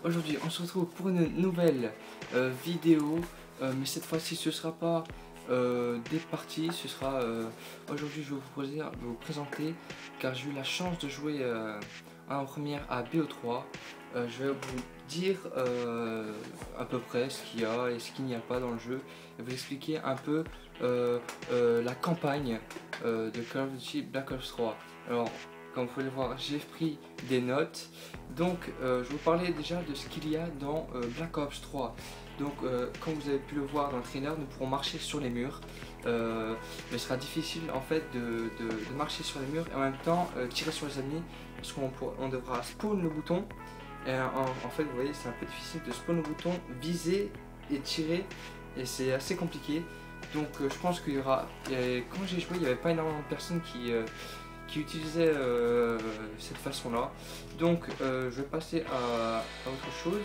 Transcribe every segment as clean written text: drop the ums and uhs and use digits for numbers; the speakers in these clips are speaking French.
Aujourd'hui on se retrouve pour une nouvelle vidéo, mais cette fois-ci ce sera pas des parties, ce sera aujourd'hui je vais vous présenter, car j'ai eu la chance de jouer en première à BO3. Je vais vous dire à peu près ce qu'il y a et ce qu'il n'y a pas dans le jeu, et vous expliquer un peu la campagne de Call of Duty Black Ops 3. Alors, comme vous pouvez le voir, j'ai pris des notes. Donc, je vais vous parler déjà de ce qu'il y a dans Black Ops 3. Donc, comme vous avez pu le voir dans le trailer, nous pourrons marcher sur les murs. Mais ce sera difficile en fait de marcher sur les murs et en même temps tirer sur les ennemis, parce qu'on devra spawn le bouton. Et en fait, vous voyez, c'est un peu difficile de spawn le bouton, viser et tirer, et c'est assez compliqué. Donc, je pense qu'il y aura. Quand j'ai joué, il n'y avait pas énormément de personnes qui utilisaient cette façon-là. Donc, je vais passer à autre chose.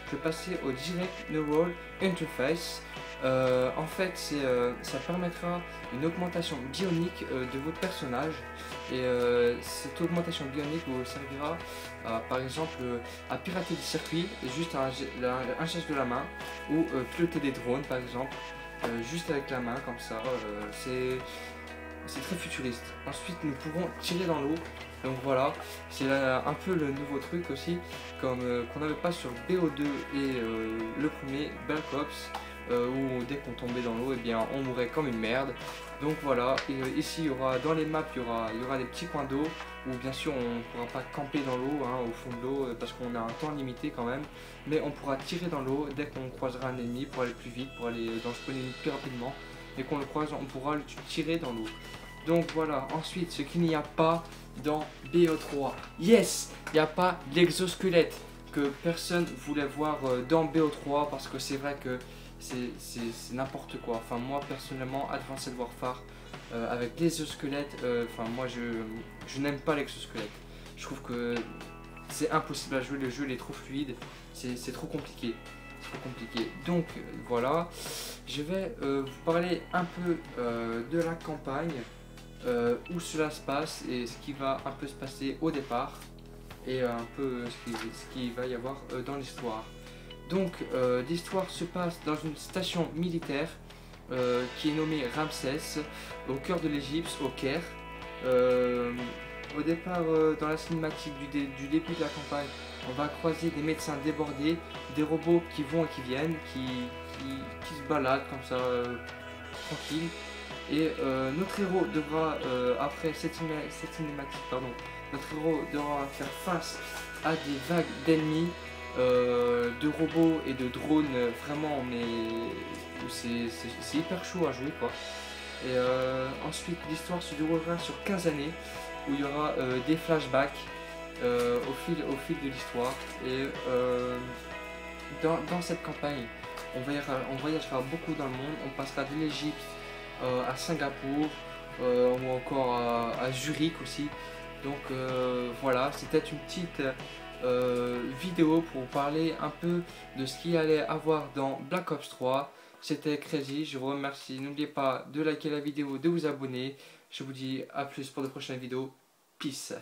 Je vais passer au Direct Neural Interface. En fait, ça permettra une augmentation bionique de votre personnage, et cette augmentation bionique vous servira par exemple à pirater des circuits juste un geste de la main, ou piloter des drones par exemple juste avec la main comme ça. C'est très futuriste. Ensuite, nous pourrons tirer dans l'eau. Donc voilà, c'est un peu le nouveau truc aussi, comme qu'on n'avait pas sur BO2 et le premier Black Ops, où dès qu'on tombait dans l'eau, et bien on mourait comme une merde. Donc voilà, et ici il y aura dans les maps, il y aura des petits coins d'eau où bien sûr on ne pourra pas camper dans l'eau, au fond de l'eau, parce qu'on a un temps limité quand même, mais on pourra tirer dans l'eau dès qu'on croisera un ennemi pour aller plus vite, pour aller dans le spawn ennemi plus rapidement. Et qu'on le croise, on pourra le tirer dans l'eau. Donc voilà, ensuite ce qu'il n'y a pas dans BO3. Yes, il n'y a pas l'exosquelette que personne voulait voir dans BO3, parce que c'est vrai que c'est n'importe quoi. Enfin, moi personnellement, Advanced Warfare avec l'exosquelette, enfin moi je n'aime pas l'exosquelette. Je trouve que c'est impossible à jouer, le jeu il est trop fluide, c'est trop compliqué. Donc voilà, je vais vous parler un peu de la campagne, où cela se passe et ce qui va un peu se passer au départ, et un peu ce qui va y avoir dans l'histoire. Donc l'histoire se passe dans une station militaire qui est nommée Ramsès, au cœur de l'Égypte, au Caire. Au départ, dans la cinématique du début de la campagne, on va croiser des médecins débordés, des robots qui vont et qui viennent, qui se baladent comme ça, tranquille. Et notre héros devra, après cette cinématique, notre héros devra faire face à des vagues d'ennemis, de robots et de drones, vraiment, mais c'est hyper chaud à jouer quoi. Et ensuite l'histoire se déroulera sur 15 années, où il y aura des flashbacks au fil de l'histoire. Et dans cette campagne, on voyagera beaucoup dans le monde. On passera de l'Égypte à Singapour, ou encore à Zurich aussi. Donc voilà, c'était une petite vidéo pour vous parler un peu de ce qu'il allait avoir dans Black Ops 3. C'était Crazy, je vous remercie. N'oubliez pas de liker la vidéo, de vous abonner. Je vous dis à plus pour de prochaines vidéos. Peace.